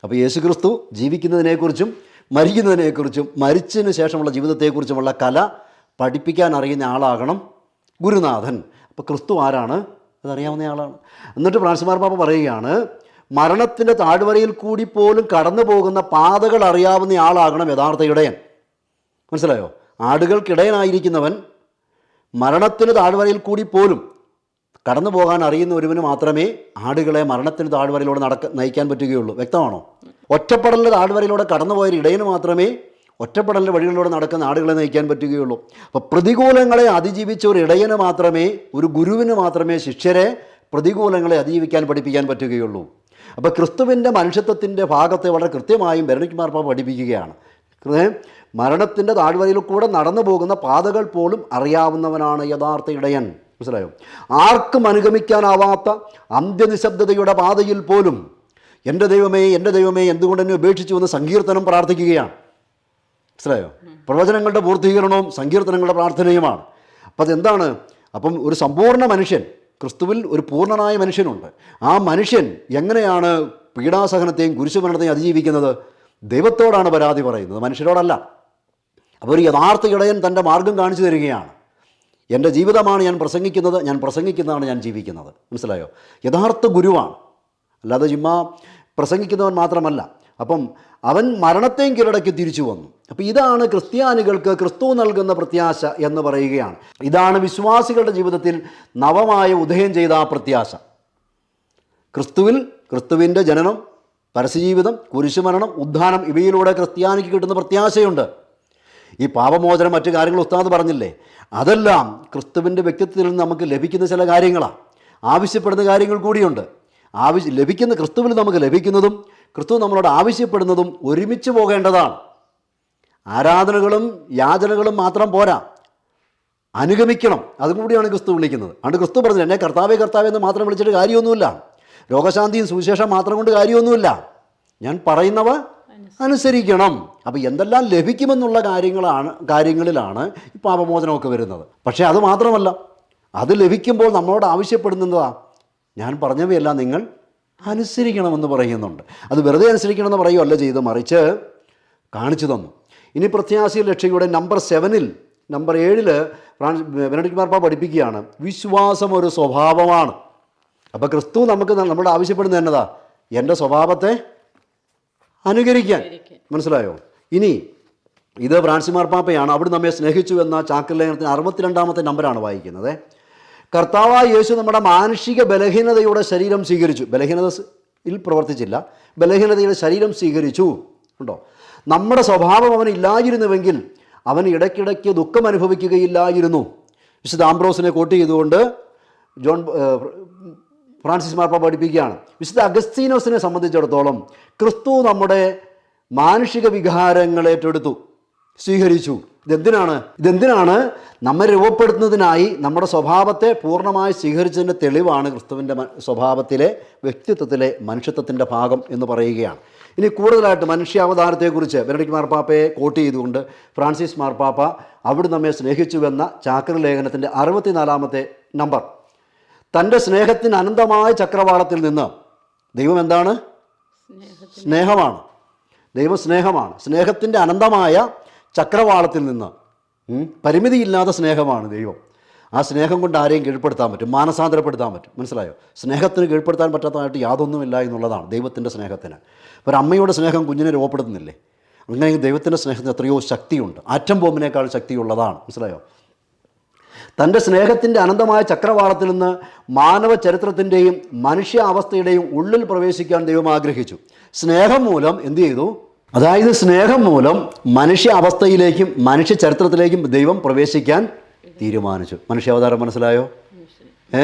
അപ്പോൾ യേശു ക്രിസ്തു ജീവിക്കുന്നതിനെക്കുറിച്ചും മരിക്കുന്നതിനെക്കുറിച്ചും മരിച്ചതിന് ശേഷമുള്ള ജീവിതത്തെക്കുറിച്ചുമുള്ള കല പഠിപ്പിക്കാൻ അറിയുന്ന ആളാകണം ഗുരുനാഥൻ. അപ്പോൾ ക്രിസ്തു ആരാണ്? അതറിയാവുന്ന ആളാണ്. എന്നിട്ട് ഫ്രാൻസിസ് മാർപ്പാപ്പ പറയുകയാണ്, മരണത്തിൻ്റെ താഴ്വരയിൽ കൂടി പോലും കടന്നു പോകുന്ന പാതകൾ അറിയാവുന്ന ആളാകണം യഥാർത്ഥ ഇടയൻ. മനസ്സിലായോ? ആടുകൾക്കിടയനായിരിക്കുന്നവൻ മരണത്തിന് താഴ്വരയിൽ കൂടി പോലും കടന്നു പോകാൻ അറിയുന്ന ഒരുവന് മാത്രമേ ആടുകളെ മരണത്തിന് താഴ്വരയിലൂടെ നയിക്കാൻ പറ്റുകയുള്ളൂ. വ്യക്തമാണോ? ഒറ്റപ്പെടലിൻ്റെ താഴ്വരയിലൂടെ കടന്നുപോയൊരു ഇടയന് മാത്രമേ ഒറ്റപ്പെടലിൻ്റെ വഴികളിലൂടെ നടക്കുന്ന ആടുകളെ നയിക്കാൻ പറ്റുകയുള്ളൂ. അപ്പോൾ പ്രതികൂലങ്ങളെ അതിജീവിച്ച ഒരു ഇടയന് മാത്രമേ, ഒരു ഗുരുവിന് മാത്രമേ ശിഷ്യരെ പ്രതികൂലങ്ങളെ അതിജീവിക്കാൻ പഠിപ്പിക്കാൻ പറ്റുകയുള്ളൂ. അപ്പോൾ ക്രിസ്തുവിൻ്റെ മനുഷ്യത്വത്തിൻ്റെ ഭാഗത്തെ വളരെ കൃത്യമായും ബെനഡിക്ട് മാർപ്പാപ്പ പഠിപ്പിക്കുകയാണ്. മരണത്തിൻ്റെ താഴ്വരയിൽ കൂടെ നടന്നു പോകുന്ന പാതകൾ പോലും അറിയാവുന്നവനാണ് യഥാർത്ഥ ഇടയൻ. മനസ്സിലായോ? ആർക്കും അനുഗമിക്കാനാവാത്ത അന്ത്യനിശബ്ദതയുടെ പാതയിൽ പോലും എൻ്റെ ദൈവമേ എൻ്റെ ദൈവമേ എന്തുകൊണ്ട് എന്നെ ഉപേക്ഷിച്ചു എന്ന് സങ്കീർത്തനം പ്രാർത്ഥിക്കുകയാണ്. മനസ്സിലായോ? പ്രവചനങ്ങളുടെ പൂർത്തീകരണവും സങ്കീർത്തനങ്ങളുടെ പ്രാർത്ഥനയുമാണ്. അപ്പം അതെന്താണ്? അപ്പം ഒരു സമ്പൂർണ്ണ മനുഷ്യൻ, ക്രിസ്തുവിൽ ഒരു പൂർണ്ണനായ മനുഷ്യനുണ്ട്. ആ മനുഷ്യൻ എങ്ങനെയാണ് പീഡാസഹനത്തെയും കുരിശുമരണത്തെയും അതിജീവിക്കുന്നത്? ദൈവത്തോടാണ് പരാതി പറയുന്നത്, മനുഷ്യരോടല്ല. അപ്പോൾ ഒരു യഥാർത്ഥ ഇടയൻ തൻ്റെ മാർഗം കാണിച്ചു തരികയാണ്. എൻ്റെ ജീവിതമാണ് ഞാൻ പ്രസംഗിക്കുന്നത്, ഞാൻ പ്രസംഗിക്കുന്നതാണ് ഞാൻ ജീവിക്കുന്നത്. മനസ്സിലായോ? യഥാർത്ഥ ഗുരുവാണ്, അല്ലാതെ ചുമ്മാ പ്രസംഗിക്കുന്നവൻ മാത്രമല്ല. അപ്പം അവൻ മരണത്തെയും കീഴടക്കി തിരിച്ചു വന്നു. അപ്പോൾ ഇതാണ് ക്രിസ്ത്യാനികൾക്ക് ക്രിസ്തു നൽകുന്ന പ്രത്യാശ എന്ന് പറയുകയാണ്. ഇതാണ് വിശ്വാസികളുടെ ജീവിതത്തിൽ നവമായ ഉദയം ചെയ്ത ആ പ്രത്യാശ. ക്രിസ്തുവിൽ, ക്രിസ്തുവിൻ്റെ ജനനം, പരസ്യജീവിതം, കുരിശുമരണം, ഉദ്ധാനം, ഇവയിലൂടെ ക്രിസ്ത്യാനിക്ക് കിട്ടുന്ന പ്രത്യാശയുണ്ട്. ഈ പാപമോചനം, മറ്റു കാര്യങ്ങൾ ഉസ്താദ് പറഞ്ഞില്ലേ, അതെല്ലാം ക്രിസ്തുവിൻ്റെ വ്യക്തിത്വത്തിൽ നിന്ന് നമുക്ക് ലഭിക്കുന്ന ചില കാര്യങ്ങളാണ്. ആവശ്യപ്പെടുന്ന കാര്യങ്ങൾ കൂടിയുണ്ട്. ലഭിക്കുന്ന ക്രിസ്തുവിൽ നമുക്ക് ലഭിക്കുന്നതും ക്രിസ്തു നമ്മളോട് ആവശ്യപ്പെടുന്നതും ഒരുമിച്ച് പോകേണ്ടതാണ്. ആരാധനകളും യാചനകളും മാത്രം പോരാ, അനുഗമിക്കണം. അതും കൂടിയാണ് ക്രിസ്തു വിളിക്കുന്നത്. അതുകൊണ്ട് ക്രിസ്തു പറഞ്ഞു, എന്നെ കർത്താവേ കർത്താവേ എന്ന് മാത്രം വിളിച്ചിട്ട് കാര്യമൊന്നുമില്ല, രോഗശാന്തിയും സുവിശേഷം മാത്രം കൊണ്ട് കാര്യമൊന്നുമില്ല, ഞാൻ പറയുന്നവ അനുസരിക്കണം. അപ്പോൾ എന്തെല്ലാം ലഭിക്കുമെന്നുള്ള കാര്യങ്ങളിലാണ് ഈ പാപമോചനമൊക്കെ വരുന്നത്. പക്ഷേ അത് മാത്രമല്ല, അത് ലഭിക്കുമ്പോൾ നമ്മളോട് ആവശ്യപ്പെടുന്നതാ, ഞാൻ പറഞ്ഞവയെല്ലാം നിങ്ങൾ അനുസരിക്കണമെന്ന് പറയുന്നുണ്ട്. അത് വെറുതെ അനുസരിക്കണമെന്ന് പറയുകയല്ല ചെയ്ത്, മറിച്ച് കാണിച്ചു തന്നു. ഇനി പ്രത്യാശയിൽ രക്ഷയുടെ നമ്പർ 7-ൽ, നമ്പർ 7 ബെനഡിക്ട് മാർപ്പാപ്പ പഠിപ്പിക്കുകയാണ്, വിശ്വാസം ഒരു സ്വഭാവമാണ്. അപ്പോൾ ക്രിസ്തു നമ്മളോട് ആവശ്യപ്പെടുന്നത് എന്നതാ, എൻ്റെ സ്വഭാവത്തെ അനുകരിക്കാൻ. മനസ്സിലായോ? ഇനി ഇത് ഫ്രാൻസിസ് മാർപ്പാപ്പയാണ് അവിടെ നമ്മെ സ്നേഹിച്ചു എന്ന ചാക്രലേഖനത്തിന് 62-ാമത്തെ നമ്പറാണ് വായിക്കുന്നത്. കർത്താവായ യേശു നമ്മുടെ മാനുഷിക ബലഹീനതയുടെ ശരീരം സ്വീകരിച്ചു. ബലഹീനതയിൽ പ്രവർത്തിച്ചില്ല, ബലഹീനതയുടെ ശരീരം സ്വീകരിച്ചു. ഉണ്ടോ? നമ്മുടെ സ്വഭാവം അവൻ ഇല്ലായിരുന്നുവെങ്കിൽ അവൻ ഇടയ്ക്കിടയ്ക്ക് ദുഃഖം അനുഭവിക്കുകയില്ലായിരുന്നു. വിശുദ്ധ ആംബ്രോസിനെ കോട്ട് ചെയ്തുകൊണ്ട് ഫ്രാൻസിസ് മാർപ്പാപ്പ പഠിപ്പിക്കുകയാണ്, വിശുദ്ധ അഗസ്തീനോസിനെ സംബന്ധിച്ചിടത്തോളം ക്രിസ്തു മാനുഷിക വികാരങ്ങൾ ഏറ്റെടുത്തു, സ്വീകരിച്ചു. ഇതെന്തിനാണ്? നമ്മെ രൂപപ്പെടുത്തുന്നതിനായി നമ്മുടെ സ്വഭാവത്തെ പൂർണ്ണമായി സ്വീകരിച്ചതിൻ്റെ തെളിവാണ് ക്രിസ്തുവിൻ്റെ സ്വഭാവത്തിലെ, വ്യക്തിത്വത്തിലെ മനുഷ്യത്വത്തിൻ്റെ ഭാഗം എന്ന് പറയുകയാണ്. ഇനി കൂടുതലായിട്ട് മനുഷ്യാവതാരത്തെക്കുറിച്ച് ബെനഡിക്ട് മാർപ്പാപ്പയെ കോട്ട് ചെയ്തുകൊണ്ട് ഫ്രാൻസിസ് മാർപ്പാപ്പ അവിടെ നമ്മെ സ്നേഹിച്ചുവെന്ന ചാക്രലേഖനത്തിൻ്റെ 64-ാമത്തെ നമ്പർ, തൻ്റെ സ്നേഹത്തിന് അനന്തമായ ചക്രവാളത്തിൽ നിന്ന്, ദൈവം എന്താണ്? സ്നേഹമാണ്. ദൈവം സ്നേഹമാണ്. സ്നേഹത്തിൻ്റെ അനന്തമായ ചക്രവാളത്തിൽ നിന്ന്, പരിമിതിയില്ലാത്ത സ്നേഹമാണ് ദൈവം. ആ സ്നേഹം കൊണ്ട് ആരെയും കീഴ്പ്പെടുത്താൻ പറ്റും, മാനസാന്തരപ്പെടുത്താൻ പറ്റും. മനസ്സിലായോ? സ്നേഹത്തിന് കീഴ്പ്പെടുത്താൻ പറ്റാത്തതായിട്ട് യാതൊന്നുമില്ല എന്നുള്ളതാണ് ദൈവത്തിൻ്റെ സ്നേഹത്തിന്. ഒരു അമ്മയുടെ സ്നേഹം കുഞ്ഞിനെ രൂപപ്പെടുത്തുന്നില്ലേ? അങ്ങനെ ദൈവത്തിൻ്റെ സ്നേഹത്തിന് എത്രയോ ശക്തിയുണ്ട്, ആറ്റം ബോംബിനേക്കാൾ ശക്തിയുള്ളതാണ്. മനസ്സിലായോ? തൻ്റെ സ്നേഹത്തിൻ്റെ അനന്തമായ ചക്രവാളത്തിൽ നിന്ന് മാനവ ചരിത്രത്തിൻ്റെയും മനുഷ്യാവസ്ഥയുടെയും ഉള്ളിൽ പ്രവേശിക്കാൻ ദൈവം ആഗ്രഹിച്ചു. സ്നേഹം മൂലം എന്തു ചെയ്തു? അതായത് സ്നേഹം മൂലം മനുഷ്യ അവസ്ഥയിലേക്കും മനുഷ്യ ചരിത്രത്തിലേക്കും ദൈവം പ്രവേശിക്കാൻ തീരുമാനിച്ചു. മനുഷ്യാവതാരം മനസ്സിലായോ?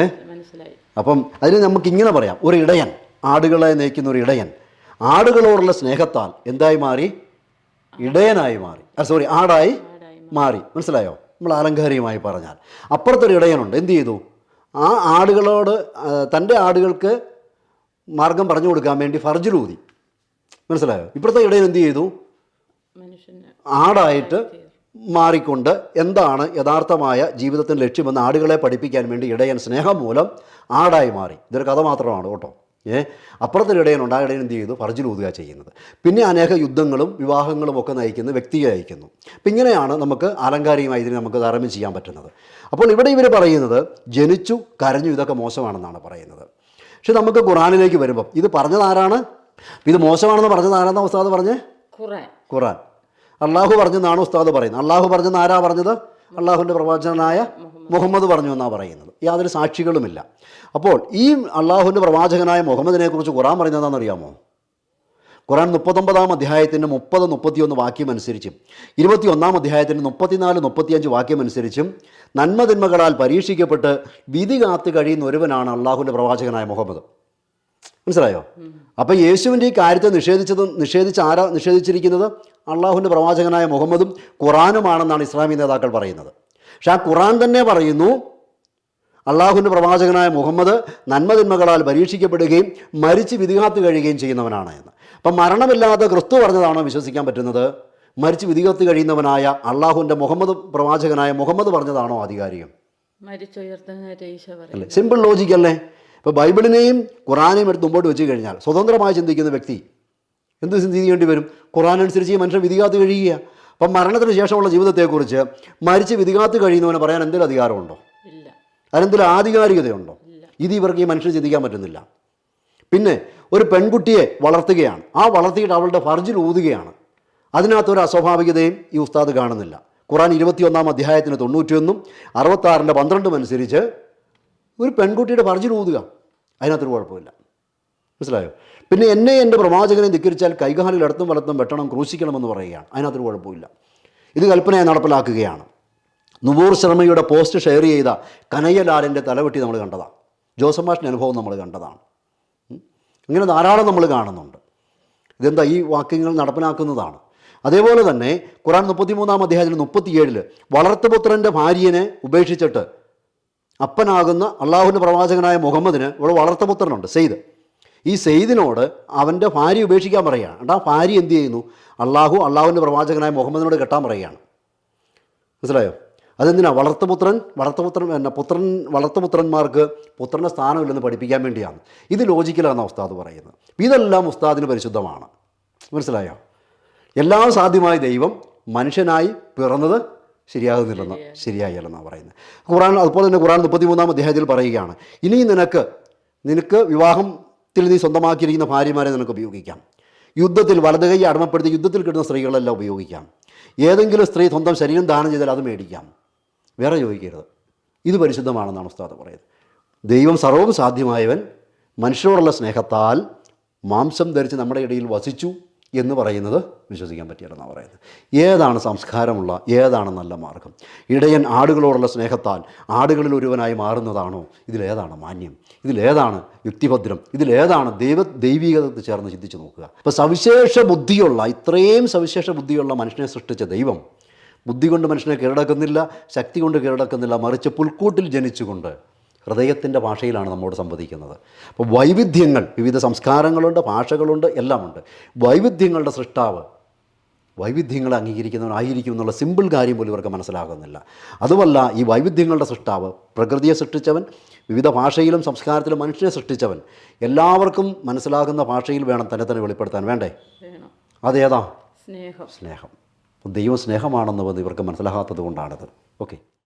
അപ്പം അതിന് നമുക്കിങ്ങനെ പറയാം, ഒരു ഇടയൻ, ആടുകളെ നയിക്കുന്ന ഒരു ഇടയൻ, ആടുകളോടുള്ള സ്നേഹത്താൽ എന്തായി മാറി? ഇടയനായി മാറി. ആടായി മാറി. മനസ്സിലായോ? നമ്മൾ ആലങ്കാരികമായി പറഞ്ഞാൽ അപ്പുറത്തൊരു ഇടയനുണ്ട്. എന്ത് ചെയ്തു? ആ ആടുകളോട് തൻ്റെ ആടുകൾക്ക് മാർഗം പറഞ്ഞു കൊടുക്കാൻ വേണ്ടി ഫർജിലൂതി. മനസ്സിലായോ? ഇപ്പുറത്തെ ഇടയൻ എന്ത് ചെയ്തു? ആടായിട്ട് മാറിക്കൊണ്ട് എന്താണ് യഥാർത്ഥമായ ജീവിതത്തിൻ്റെ ലക്ഷ്യമെന്ന് ആടുകളെ പഠിപ്പിക്കാൻ വേണ്ടി ഇടയൻ സ്നേഹം മൂലം ആടായി മാറി. ഇതൊരു കഥ മാത്രമാണ് കേട്ടോ. അപ്പുറത്തൊരു ഇടയനുണ്ട്. ആ ഇടയൻ എന്ത് ചെയ്തു? ഫർജിലൂതുക ചെയ്യുന്നത്. പിന്നെ അനേക യുദ്ധങ്ങളും വിവാഹങ്ങളും ഒക്കെ നയിക്കുന്ന വ്യക്തിയെ അയക്കുന്നു. അപ്പം ഇങ്ങനെയാണ് നമുക്ക് ആലങ്കാരികമായി ഇതിന് നമുക്ക് താരതമ്യം ചെയ്യാൻ പറ്റുന്നത്. അപ്പോൾ ഇവിടെ ഇവർ പറയുന്നത് ജനിച്ചു, കരഞ്ഞു, ഇതൊക്കെ മോശമാണെന്നാണ് പറയുന്നത്. പക്ഷെ നമുക്ക് ഖുറാനിലേക്ക് വരുമ്പം ഇത് പറഞ്ഞത് ആരാണ്? ഇത് മോശമാണെന്ന് പറഞ്ഞത് ആരാന്നാ ഉസ്താദ് പറഞ്ഞേ? ഖുറാൻ. അള്ളാഹു പറഞ്ഞെന്നാണ് ഉസ്താദ് പറയുന്നത്. അള്ളാഹു പറഞ്ഞെന്ന് ആരാ പറഞ്ഞത്? അള്ളാഹുവിൻ്റെ പ്രവാചകനായ മുഹമ്മദ് പറഞ്ഞു എന്നാണ് പറയുന്നത്. യാതൊരു സാക്ഷികളുമില്ല. അപ്പോൾ ഈ അള്ളാഹുവിൻ്റെ പ്രവാചകനായ മുഹമ്മദിനെ കുറിച്ച് ഖുറാൻ പറയുന്നത് എന്താണെന്ന് അറിയാമോ? ഖുറാൻ 39-ാം അധ്യായത്തിൻ്റെ 30-31 വാക്യം അനുസരിച്ചും 21-ാം അധ്യായത്തിൻ്റെ 34-35 വാക്യം അനുസരിച്ചും നന്മതിന്മകളാൽ പരീക്ഷിക്കപ്പെട്ട് വിധി കാത്തു കഴിയുന്ന ഒരുവനാണ് അള്ളാഹുവിൻ്റെ പ്രവാചകനായ മുഹമ്മദ്. മനസ്സിലായോ? അപ്പോൾ യേശുവിൻ്റെ ഈ കാര്യത്തെ നിഷേധിച്ചിരിക്കുന്നത് അള്ളാഹുവിൻ്റെ പ്രവാചകനായ മുഹമ്മദും ഖുറാനുമാണെന്നാണ് ഇസ്ലാമി നേതാക്കൾ പറയുന്നത്. പക്ഷെ ആ ഖുറാൻ തന്നെ പറയുന്നു അള്ളാഹുവിൻ്റെ പ്രവാചകനായ മുഹമ്മദ് നന്മതിന്മകളാൽ പരീക്ഷിക്കപ്പെടുകയും മരിച്ച് വിധികാത്ത് കഴിയുകയും ചെയ്യുന്നവനാണ് എന്ന്. അപ്പം മരണമില്ലാതെ ക്രിസ്തു പറഞ്ഞതാണോ വിശ്വസിക്കാൻ പറ്റുന്നത്? മരിച്ച് വിധികാത്ത് കഴിയുന്നവനായ അള്ളാഹുവിൻ്റെ പ്രവാചകനായ മുഹമ്മദ് പറഞ്ഞതാണോ ആധികാരികം? അല്ലേ? സിമ്പിൾ ലോജിക് അല്ലേ? ഇപ്പോൾ ബൈബിളിനെയും ഖുറാനെയും എടുത്ത് മുമ്പോട്ട് വെച്ച് കഴിഞ്ഞാൽ സ്വതന്ത്രമായി ചിന്തിക്കുന്ന വ്യക്തി എന്ത് ചിന്തിക്കേണ്ടി വരും? ഖുറാൻ അനുസരിച്ച് ഈ മനുഷ്യൻ വിധികാത്ത് കഴിയുക. അപ്പം മരണത്തിന് ശേഷമുള്ള ജീവിതത്തെക്കുറിച്ച് മരിച്ച് വിധികാത്ത് കഴിയുന്നവന് പറയാൻ എന്തെങ്കിലും അധികാരമുണ്ടോ? അതിനെന്തെങ്കിലും ആധികാരികതയുണ്ടോ? ഇത് ഇവർക്ക് ഈ മനുഷ്യന് ചിന്തിക്കാൻ പറ്റുന്നില്ല. പിന്നെ ഒരു പെൺകുട്ടിയെ വളർത്തുകയാണ്. ആ വളർത്തിയിട്ട് അവളുടെ ഫർജിൽ ഊതുകയാണ്. അതിനകത്തൊരു അസ്വാഭാവികതയും ഈ ഉസ്താദ് കാണുന്നില്ല. ഖുറാൻ 21-ാം അധ്യായത്തിന് 91-ഉം 66-ൻ്റെ 12-ഉം അനുസരിച്ച് ഒരു പെൺകുട്ടിയുടെ ഫർജിൽ ഊതുക, അതിനകത്തൊരു കുഴപ്പമില്ല. മനസ്സിലായോ? പിന്നെ എന്നെ എൻ്റെ പ്രവാചകനെ ധിക്കരിച്ചാൽ കൈകാലിൽ ഇടത്തും വലത്തും വെട്ടണം, ക്രൂശിക്കണമെന്ന് പറയുകയാണ്. അതിനകത്തൊരു കുഴപ്പമില്ല. ഇത് കൽപ്പനയായി നടപ്പിലാക്കുകയാണ്. നുപൂർ ശർമ്മയുടെ പോസ്റ്റ് ഷെയർ ചെയ്ത കനയ്യലാലിൻ്റെ തലവെട്ടി നമ്മൾ കണ്ടതാണ്. ജോസഫ് മാഷിൻ്റെ അനുഭവം നമ്മൾ കണ്ടതാണ്. ഇങ്ങനെ ധാരാളം നമ്മൾ കാണുന്നുണ്ട്. ഇതെന്താ ഈ വാക്യങ്ങൾ നടപ്പിലാക്കുന്നതാണ്. അതേപോലെ തന്നെ ഖുറാൻ 33-ാം അധ്യായത്തിൽ 37 വളർത്തുപുത്രൻ്റെ ഭാര്യനെ ഉപേക്ഷിച്ചിട്ട് അപ്പനാകുന്ന അള്ളാഹുവിൻ്റെ പ്രവാചകനായ മുഹമ്മദിന് ഇവിടെ വളർത്തുപുത്രനുണ്ട്, സെയ്ദ്. ഈ സെയ്ദിനോട് അവൻ്റെ ഭാര്യ ഉപേക്ഷിക്കാൻ പറയുകയാണ്. ആ ഭാര്യ എന്ത് ചെയ്യുന്നു? അള്ളാഹുവിൻ്റെ പ്രവാചകനായ മുഹമ്മദിനോട് കെട്ടാൻ പറയുകയാണ്. മനസ്സിലായോ? അതെന്തിനാ? വളർത്തുപുത്രന്മാർക്ക് പുത്രൻ്റെ സ്ഥാനമില്ലെന്ന് പഠിപ്പിക്കാൻ വേണ്ടിയാണ്. ഇത് ലോജിക്കലാണെന്ന് ഉസ്താദ് പറയുന്നത്. ഇതെല്ലാം ഉസ്താദിന് പരിശുദ്ധമാണ്. മനസ്സിലായോ? എല്ലാം സാധ്യമായ ദൈവം മനുഷ്യനായി പിറന്നത് ശരിയായല്ലെന്നാണ് പറയുന്നത് ഖുറാൻ. അതുപോലെ തന്നെ ഖുറാൻ 33-ാം അധ്യായത്തിൽ പറയുകയാണ്, ഇനി നിനക്ക് വിവാഹത്തിൽ നീ സ്വന്തമാക്കിയിരിക്കുന്ന ഭാര്യമാരെ നിനക്ക് ഉപയോഗിക്കാം. യുദ്ധത്തിൽ വലത് കൈ അടിമപ്പെടുത്തി യുദ്ധത്തിൽ കിട്ടുന്ന സ്ത്രീകളെല്ലാം ഉപയോഗിക്കാം. ഏതെങ്കിലും സ്ത്രീ സ്വന്തം ശരീരം ദാനം ചെയ്താൽ അത് മേടിക്കാം. വേറെ ചോദിക്കരുത്. ഇത് പരിശുദ്ധമാണെന്നാണ് ഉസ്താദ് പറയുന്നത്. ദൈവം സർവ്വം സാധ്യമായവൻ മനുഷ്യരോടുള്ള സ്നേഹത്താൽ മാംസം ധരിച്ച് നമ്മുടെ ഇടയിൽ വസിച്ചു എന്ന് പറയുന്നത് വിശ്വസിക്കാൻ പറ്റില്ലെന്നാണ് പറയുന്നത്. ഏതാണ് സംസ്കാരമുള്ള, ഏതാണ് നല്ല മാർഗം? ഇടയൻ ആടുകളോടുള്ള സ്നേഹത്താൽ ആടുകളിൽ ഒരുവനായി മാറുന്നതാണോ? ഇതിലേതാണ് മാന്യം? ഇതിലേതാണ് യുക്തിഭദ്രം? ഇതിലേതാണ് ദൈവികത ചേർന്ന് ചിന്തിച്ച് നോക്കുക. ഇപ്പോൾ ഇത്രയും സവിശേഷ ബുദ്ധിയുള്ള മനുഷ്യനെ സൃഷ്ടിച്ച ദൈവം ബുദ്ധി കൊണ്ട് മനുഷ്യനെ കീഴടക്കുന്നില്ല, ശക്തി കൊണ്ട് കീഴടക്കുന്നില്ല, മറിച്ച് പുൽക്കൂട്ടിൽ ജനിച്ചുകൊണ്ട് ഹൃദയത്തിൻ്റെ ഭാഷയിലാണ് നമ്മോട് സംവദിക്കുന്നത്. അപ്പോൾ വൈവിധ്യങ്ങൾ, വിവിധ സംസ്കാരങ്ങളുണ്ട്, ഭാഷകളുണ്ട്, എല്ലാമുണ്ട്. വൈവിധ്യങ്ങളുടെ സൃഷ്ടാവ് വൈവിധ്യങ്ങളെ അംഗീകരിക്കുന്നവനായിരിക്കും എന്നുള്ള സിമ്പിൾ കാര്യം പോലും ഇവർക്ക് മനസ്സിലാകുന്നില്ല. അതുമല്ല, ഈ വൈവിധ്യങ്ങളുടെ സൃഷ്ടാവ്, പ്രകൃതിയെ സൃഷ്ടിച്ചവൻ, വിവിധ ഭാഷയിലും സംസ്കാരത്തിലും മനുഷ്യനെ സൃഷ്ടിച്ചവൻ, എല്ലാവർക്കും മനസ്സിലാകുന്ന ഭാഷയിൽ വേണം തന്നെ വെളിപ്പെടുത്താൻ. വേണ്ടേ? അതേതാ? സ്നേഹം. ദൈവം സ്നേഹമാണെന്ന് ഇവർക്ക് മനസ്സിലാകാത്തത് കൊണ്ടാണിത്. ഓക്കെ.